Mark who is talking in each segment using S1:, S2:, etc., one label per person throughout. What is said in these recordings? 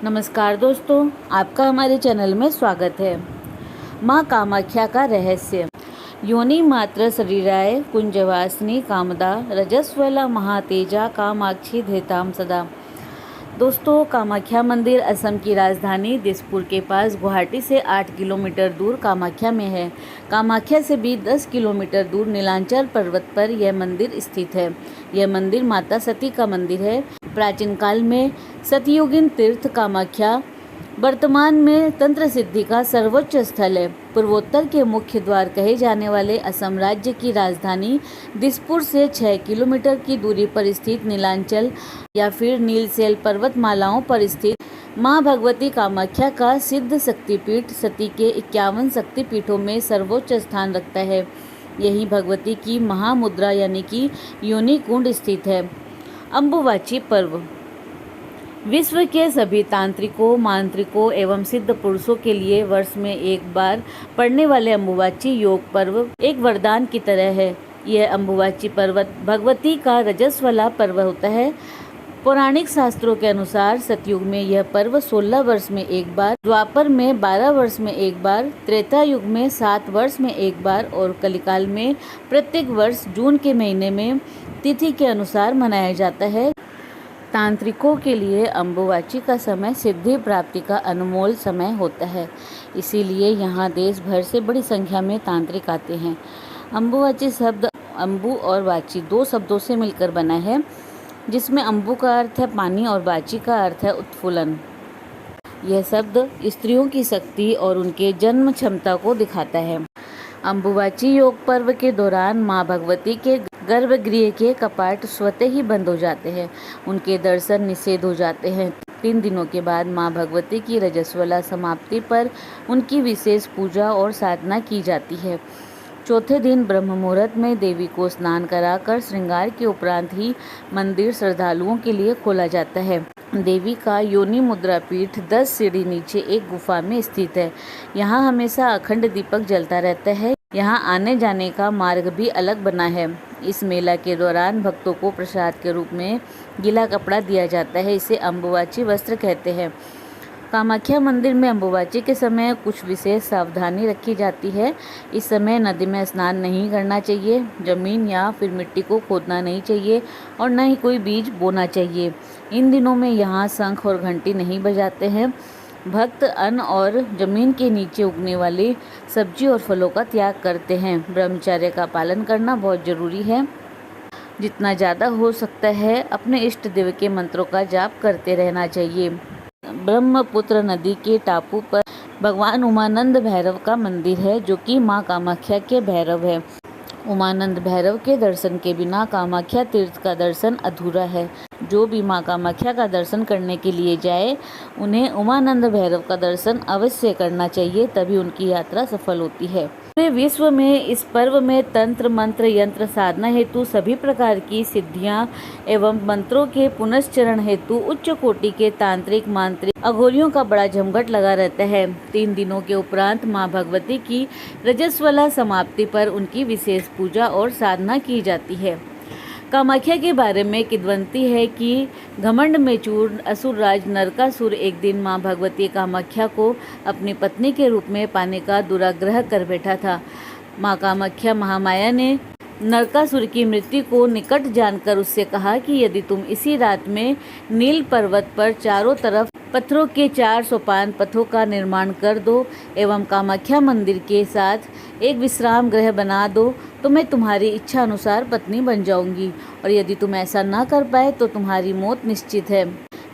S1: नमस्कार दोस्तों, आपका हमारे चैनल में स्वागत है। माँ कामाख्या का रहस्य। योनि मात्र शरीराय कुंजवासिनी कामदा रजस्वला महातेजा कामाक्षी धृताम सदा। दोस्तों, कामाख्या मंदिर असम की राजधानी दिसपुर के पास गुवाहाटी से 8 किलोमीटर दूर कामाख्या में है। कामाख्या से भी 10 किलोमीटर दूर नीलांचल पर्वत पर यह मंदिर स्थित है। यह मंदिर माता सती का मंदिर है। प्राचीन काल में सतयुगीन तीर्थ कामाख्या वर्तमान में तंत्र सिद्धि का सर्वोच्च स्थल है। पूर्वोत्तर के मुख्य द्वार कहे जाने वाले असम राज्य की राजधानी दिसपुर से 6 किलोमीटर की दूरी पर स्थित नीलांचल या फिर नीलसेल पर्वतमालाओं पर स्थित माँ भगवती कामाख्या का सिद्ध शक्तिपीठ सती के 51 शक्तिपीठों में सर्वोच्च स्थान रखता है। यही भगवती की महामुद्रा यानी कि योनि कुंड स्थित है। अम्बुवाची पर्व विश्व के सभी तांत्रिकों, मांत्रिकों एवं सिद्ध पुरुषों के लिए वर्ष में एक बार पड़ने वाले अम्बुवाची योग पर्व एक वरदान की तरह है। यह अम्बुवाची पर्व भगवती का रजस्वला पर्व होता है। पौराणिक शास्त्रों के अनुसार सतयुग में यह पर्व 16 वर्ष में एक बार, द्वापर में 12 वर्ष में एक बार, त्रेता युग में 7 वर्ष में एक बार और कलिकाल में प्रत्येक वर्ष जून के महीने में तिथि के अनुसार मनाया जाता है। तांत्रिकों के लिए अम्बुवाची का समय सिद्धि प्राप्ति का अनमोल समय होता है, इसीलिए यहाँ देश भर से बड़ी संख्या में तांत्रिक आते हैं। अम्बुवाची शब्द अम्बु और वाची 2 शब्दों से मिलकर बना है, जिसमें अम्बु का अर्थ है पानी और वाची का अर्थ है उत्फुल्लन। यह शब्द स्त्रियों की शक्ति और उनके जन्म क्षमता को दिखाता है। अम्बुवाची योग पर्व के दौरान माँ भगवती के गर्भगृह के कपाट स्वतः ही बंद हो जाते हैं। उनके दर्शन निषेध हो जाते हैं। 3 दिनों के बाद माँ भगवती की रजस्वला समाप्ति पर उनकी विशेष पूजा और साधना की जाती है। चौथे दिन ब्रह्म मुहूर्त में देवी को स्नान कराकर श्रृंगार के उपरांत ही मंदिर श्रद्धालुओं के लिए खोला जाता है। देवी का योनि मुद्रा पीठ 10 सीढ़ी नीचे एक गुफा में स्थित है। यहाँ हमेशा अखंड दीपक जलता रहता है। यहाँ आने जाने का मार्ग भी अलग बना है। इस मेला के दौरान भक्तों को प्रसाद के रूप में गीला कपड़ा दिया जाता है। इसे अम्बुवाची वस्त्र कहते हैं। कामाख्या मंदिर में अम्बुवाची के समय कुछ विशेष सावधानी रखी जाती है। इस समय नदी में स्नान नहीं करना चाहिए, जमीन या फिर मिट्टी को खोदना नहीं चाहिए और न ही कोई बीज बोना चाहिए। इन दिनों में यहाँ शंख और घंटी नहीं बजाते हैं। भक्त अन्न और जमीन के नीचे उगने वाली सब्जी और फलों का त्याग करते हैं। ब्रह्मचर्य का पालन करना बहुत जरूरी है। जितना ज़्यादा हो सकता है अपने इष्ट देव के मंत्रों का जाप करते रहना चाहिए। ब्रह्मपुत्र नदी के टापू पर भगवान उमानंद भैरव का मंदिर है, जो कि माँ कामाख्या के भैरव है। उमानंद भैरव के दर्शन के बिना कामाख्या तीर्थ का दर्शन अधूरा है। जो भी माँ कामाख्या का दर्शन करने के लिए जाए, उन्हें उमानंद भैरव का दर्शन अवश्य करना चाहिए, तभी उनकी यात्रा सफल होती है। पूरे विश्व में इस पर्व में तंत्र मंत्र यंत्र साधना हेतु सभी प्रकार की सिद्धियां एवं मंत्रों के पुनश्चरण हेतु उच्च कोटि के तांत्रिक मांत्रिक अघोरियों का बड़ा जमघट लगा रहता है। 3 दिनों के उपरांत माँ भगवती की रजस्वला समाप्ति पर उनकी विशेष पूजा और साधना की जाती है। कामाख्या के बारे में किंवदंती है कि घमंड में चूर असुरराज नरकासुर एक दिन माँ भगवती कामाख्या को अपनी पत्नी के रूप में पाने का दुराग्रह कर बैठा था। माँ कामाख्या महामाया ने नरकासुर की मृत्यु को निकट जानकर उससे कहा कि यदि तुम इसी रात में नील पर्वत पर चारों तरफ पत्थरों के 4 सोपान पथों का निर्माण कर दो एवं कामाख्या मंदिर के साथ एक विश्राम गृह बना दो, तो मैं तुम्हारी इच्छा अनुसार पत्नी बन जाऊंगी, और यदि तुम ऐसा न कर पाए तो तुम्हारी मौत निश्चित है।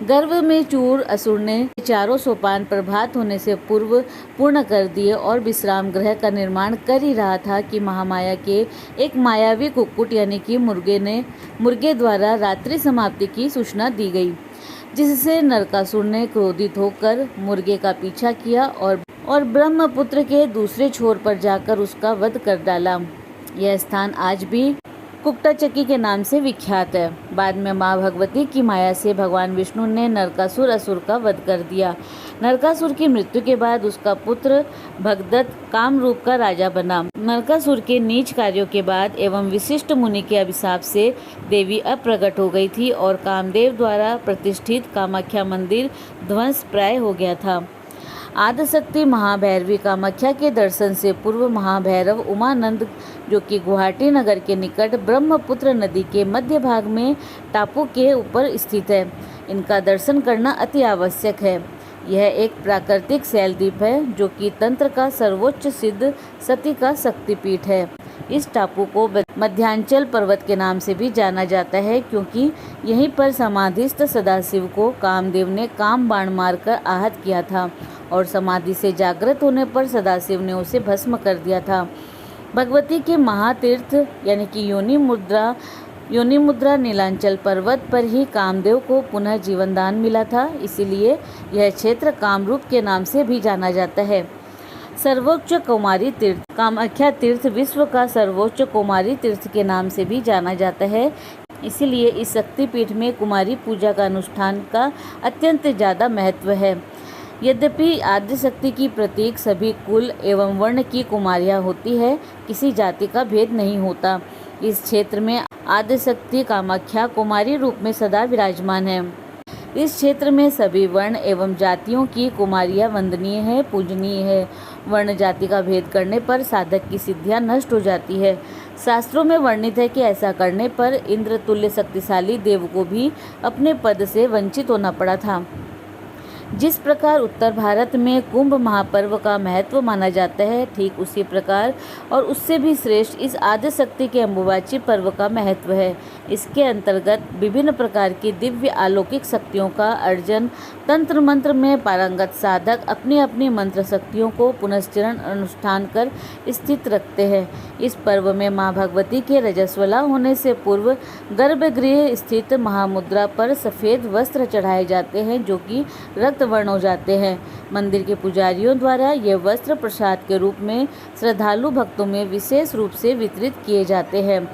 S1: गर्भ में चूर असुर ने 4 सोपान प्रभात होने से पूर्व पूर्ण कर दिए और विश्राम गृह का निर्माण कर ही रहा था कि महामाया के एक मायावी कुक्कुट यानी कि मुर्गे द्वारा रात्रि समाप्ति की सूचना दी गई, जिससे नरकासुर ने क्रोधित होकर मुर्गे का पीछा किया और ब्रह्मपुत्र के दूसरे छोर पर जाकर उसका वध कर डाला। यह स्थान आज भी कुक्टा चक्की के नाम से विख्यात है। बाद में माँ भगवती की माया से भगवान विष्णु ने नरकासुर असुर का वध कर दिया। नरकासुर की मृत्यु के बाद उसका पुत्र भगदत्त कामरूप का राजा बना। नरकासुर के नीच कार्यों के बाद एवं विशिष्ट मुनि के अभिशाप से देवी अप्रगट हो गई थी और कामदेव द्वारा प्रतिष्ठित कामाख्या मंदिर ध्वंस प्राय हो गया था। आदिशक्ति महाभैरवी कामाख्या के दर्शन से पूर्व महाभैरव उमानंद, जो कि गुवाहाटी नगर के निकट ब्रह्मपुत्र नदी के मध्य भाग में टापू के ऊपर स्थित है। इनका दर्शन करना अति आवश्यक है। यह एक प्राकृतिक शैलद्वीप है जो कि तंत्र का सर्वोच्च सिद्ध सती का शक्तिपीठ है। इस टापू को मध्यांचल पर्वत के नाम से भी जाना जाता है क्योंकि यहीं पर समाधिस्थ सदाशिव को कामदेव ने काम बाण मारकर आहत किया था और समाधि से जागृत होने पर सदाशिव ने उसे भस्म कर दिया था। भगवती के महातीर्थ यानी कि योनि मुद्रा नीलांचल पर्वत पर ही कामदेव को पुनः जीवन दान मिला था, इसीलिए यह क्षेत्र कामरूप के नाम से भी जाना जाता है। सर्वोच्च कुमारी तीर्थ कामाख्या तीर्थ विश्व का सर्वोच्च कुमारी तीर्थ के नाम से भी जाना जाता है, इसीलिए इस शक्तिपीठ में कुमारी पूजा का अनुष्ठान का अत्यंत ज़्यादा महत्व है। यद्यपि आदिशक्ति की प्रतीक सभी कुल एवं वर्ण की कुमारियाँ होती है, किसी जाति का भेद नहीं होता। इस क्षेत्र में आदिशक्ति कामाख्या कुमारी रूप में सदा विराजमान है। इस क्षेत्र में सभी वर्ण एवं जातियों की कुमारियाँ वंदनीय है, पूजनीय है। वर्ण जाति का भेद करने पर साधक की सिद्धियाँ नष्ट हो जाती है। शास्त्रों में वर्णित है कि ऐसा करने पर इंद्र तुल्य शक्तिशाली देव को भी अपने पद से वंचित होना पड़ा था। जिस प्रकार उत्तर भारत में कुंभ महापर्व का महत्व माना जाता है, ठीक उसी प्रकार और उससे भी श्रेष्ठ इस आदिशक्ति के अम्बुबाची पर्व का महत्व है। इसके अंतर्गत विभिन्न प्रकार की दिव्य अलौकिक शक्तियों का अर्जन तंत्र मंत्र में पारंगत साधक अपनी अपनी मंत्र शक्तियों को पुनश्चरण अनुष्ठान कर स्थित रखते हैं। इस पर्व में माँ भगवती के रजस्वला होने से पूर्व गर्भगृह स्थित महामुद्रा पर सफ़ेद वस्त्र चढ़ाए जाते हैं जो कि रक्त वर्ण हो जाते हैं। मंदिर के पुजारियों द्वारा ये वस्त्र प्रसाद के रूप में श्रद्धालु भक्तों में विशेष रूप से वितरित किए जाते हैं।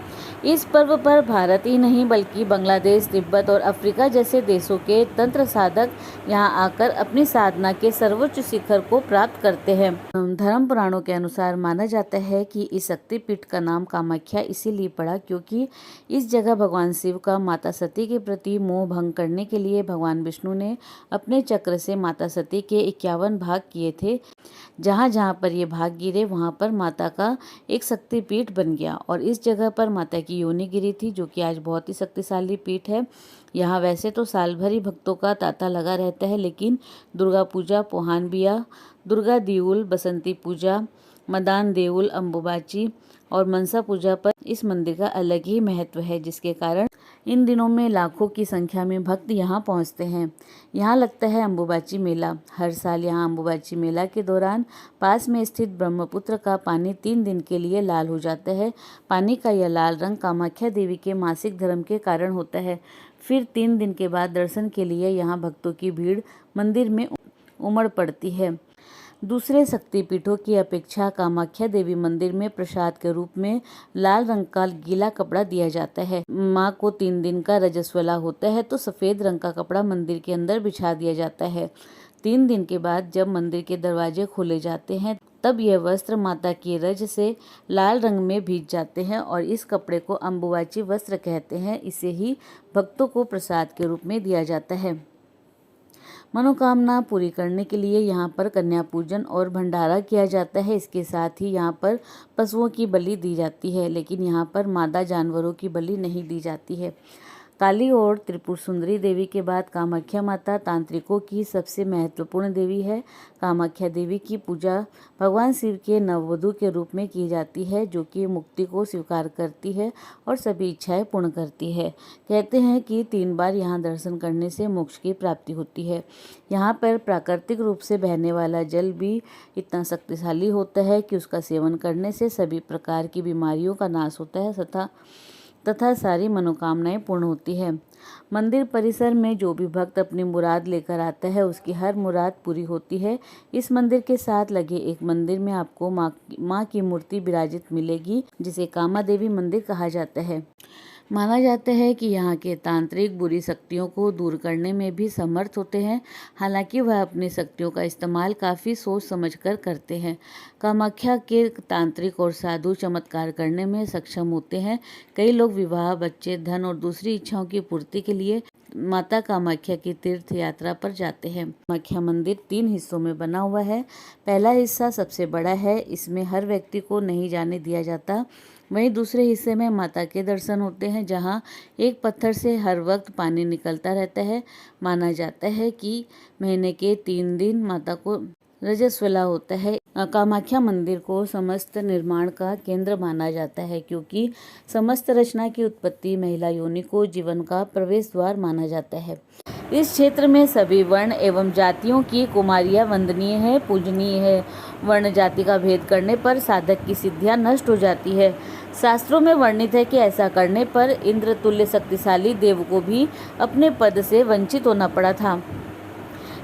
S1: इस पर्व पर भारत ही नहीं बल्कि बांग्लादेश, तिब्बत और अफ्रीका जैसे देशों के तंत्र साधक यहाँ आकर अपनी साधना के सर्वोच्च शिखर को प्राप्त करते हैं। धर्म पुराणों के अनुसार माना जाता है कि इस शक्तिपीठ का नाम कामाख्या इसीलिए पड़ा क्योंकि इस जगह भगवान शिव का माता सती के प्रति मोह भंग करने के लिए भगवान विष्णु ने अपने चक्र से माता सती के 51 भाग किए थे। जहाँ जहाँ पर ये भाग गिरे वहाँ पर माता का एक शक्तिपीठ बन गया और इस जगह पर माता की योनि गिरी थी जो कि आज बहुत ही शक्तिशाली पीठ है। यहाँ वैसे तो साल भर ही भक्तों का तांता लगा रहता है, लेकिन दुर्गा पूजा, पोहान बिया, दुर्गा देउल, बसंती पूजा, मदान देउल, अम्बुबाची और मनसा पूजा पर इस मंदिर का अलग ही महत्व है, जिसके कारण इन दिनों में लाखों की संख्या में भक्त यहाँ पहुँचते हैं। यहाँ लगता है अम्बुबाची मेला। हर साल यहाँ अम्बुबाची मेला के दौरान पास में स्थित ब्रह्मपुत्र का पानी 3 दिन के लिए लाल हो जाता है। पानी का यह लाल रंग कामाख्या देवी के मासिक धर्म के कारण होता है। फिर 3 दिन के बाद दर्शन के लिए यहाँ भक्तों की भीड़ मंदिर में उमड़ पड़ती है। दूसरे शक्तिपीठों की अपेक्षा कामाख्या देवी मंदिर में प्रसाद के रूप में लाल रंग का गीला कपड़ा दिया जाता है। माँ को 3 दिन का रजस्वला होता है तो सफ़ेद रंग का कपड़ा मंदिर के अंदर बिछा दिया जाता है। 3 दिन के बाद जब मंदिर के दरवाजे खोले जाते हैं तब यह वस्त्र माता की रज से लाल रंग में भीग जाते हैं और इस कपड़े को अम्बुबाची वस्त्र कहते हैं। इसे ही भक्तों को प्रसाद के रूप में दिया जाता है। मनोकामना पूरी करने के लिए यहाँ पर कन्या पूजन और भंडारा किया जाता है। इसके साथ ही यहाँ पर पशुओं की बलि दी जाती है, लेकिन यहाँ पर मादा जानवरों की बलि नहीं दी जाती है। काली और त्रिपुर सुंदरी देवी के बाद कामाख्या माता तांत्रिकों की सबसे महत्वपूर्ण देवी है। कामाख्या देवी की पूजा भगवान शिव के नववधू के रूप में की जाती है, जो कि मुक्ति को स्वीकार करती है और सभी इच्छाएं पूर्ण करती है। कहते हैं कि 3 बार यहाँ दर्शन करने से मोक्ष की प्राप्ति होती है। यहाँ पर प्राकृतिक रूप से बहने वाला जल भी इतना शक्तिशाली होता है कि उसका सेवन करने से सभी प्रकार की बीमारियों का नाश होता है तथा तथा सारी मनोकामनाएं पूर्ण होती है। मंदिर परिसर में जो भी भक्त अपनी मुराद लेकर आता है उसकी हर मुराद पूरी होती है। इस मंदिर के साथ लगे एक मंदिर में आपको माँ की मूर्ति विराजित मिलेगी, जिसे कामा देवी मंदिर कहा जाता है। माना जाता है कि यहाँ के तांत्रिक बुरी शक्तियों को दूर करने में भी समर्थ होते हैं। हालांकि वह अपनी शक्तियों का इस्तेमाल काफ़ी सोच समझकर करते हैं। कामाख्या के तांत्रिक और साधु चमत्कार करने में सक्षम होते हैं। कई लोग विवाह, बच्चे, धन और दूसरी इच्छाओं की पूर्ति के लिए माता कामाख्या की तीर्थ यात्रा पर जाते हैं। कामाख्या मंदिर 3 हिस्सों में बना हुआ है। पहला हिस्सा सबसे बड़ा है, इसमें हर व्यक्ति को नहीं जाने दिया जाता। वहीं दूसरे हिस्से में माता के दर्शन होते हैं, जहां एक पत्थर से हर वक्त पानी निकलता रहता है। माना जाता है कि महीने के 3 दिन माता को रजस्वला होता है। कामाख्या मंदिर को समस्त निर्माण का केंद्र माना जाता है, क्योंकि समस्त रचना की उत्पत्ति महिला योनि को जीवन का प्रवेश द्वार माना जाता है। इस क्षेत्र में सभी वर्ण एवं जातियों की कुमारियां वंदनीय है, पूजनीय है। वर्ण जाति का भेद करने पर साधक की सिद्धियां नष्ट हो जाती है। शास्त्रों में वर्णित है कि ऐसा करने पर इंद्र तुल्य शक्तिशाली देव को भी अपने पद से वंचित होना पड़ा था।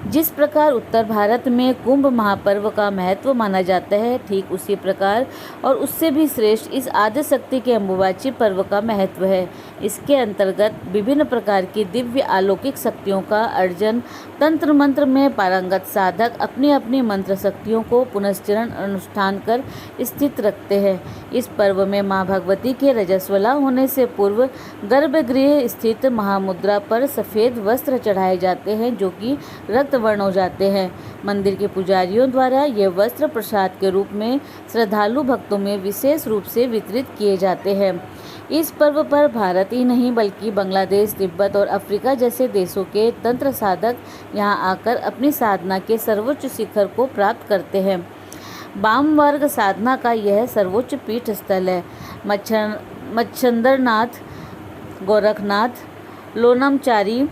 S1: जिस प्रकार उत्तर भारत में कुंभ महापर्व का महत्व माना जाता है, ठीक उसी प्रकार और उससे भी श्रेष्ठ इस आद्य शक्ति के अम्बुबाची पर्व का महत्व है। इसके अंतर्गत विभिन्न प्रकार की दिव्य अलौकिक शक्तियों का अर्जन, तंत्र मंत्र में पारंगत साधक अपनी अपनी मंत्र शक्तियों को पुनश्चरण अनुष्ठान कर स्थित रखते हैं। इस पर्व में माँ भगवती के रजस्वला होने से पूर्व गर्भगृह स्थित महामुद्रा पर सफ़ेद वस्त्र चढ़ाए जाते हैं, जो कि रक्त वर्ण हो जाते हैं। मंदिर के पुजारियों द्वारा ये वस्त्र प्रसाद के रूप में श्रद्धालु भक्तों में विशेष रूप से वितरित किए जाते हैं। इस पर्व पर भारत ही नहीं बल्कि बांग्लादेश, तिब्बत और अफ्रीका जैसे देशों के तंत्र साधक यहाँ आकर अपनी साधना के सर्वोच्च शिखर को प्राप्त करते हैं। वाम वर्ग साधना का यह सर्वोच्च पीठ स्थल है। मच्छंदरनाथ, गोरखनाथ, लोनमचारी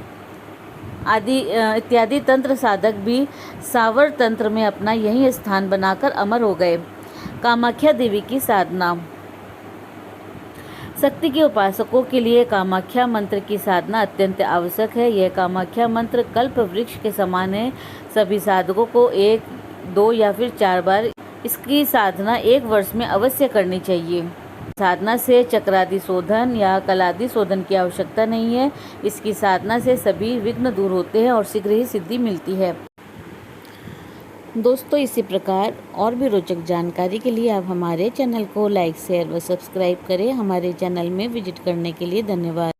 S1: आदि इत्यादि तंत्र साधक भी सावर तंत्र में अपना यही स्थान बनाकर अमर हो गए। कामाख्या देवी की साधना। शक्ति के उपासकों के लिए कामाख्या मंत्र की साधना अत्यंत आवश्यक है। यह कामाख्या मंत्र कल्प वृक्ष के समान है। सभी साधकों को 1, 2 या फिर 4 बार इसकी साधना 1 वर्ष में अवश्य करनी चाहिए। साधना से चक्रादि शोधन या कलादि शोधन की आवश्यकता नहीं है। इसकी साधना से सभी विघ्न दूर होते हैं और शीघ्र ही सिद्धि मिलती है। दोस्तों, इसी प्रकार और भी रोचक जानकारी के लिए आप हमारे चैनल को लाइक, शेयर व सब्सक्राइब करें। हमारे चैनल में विजिट करने के लिए धन्यवाद।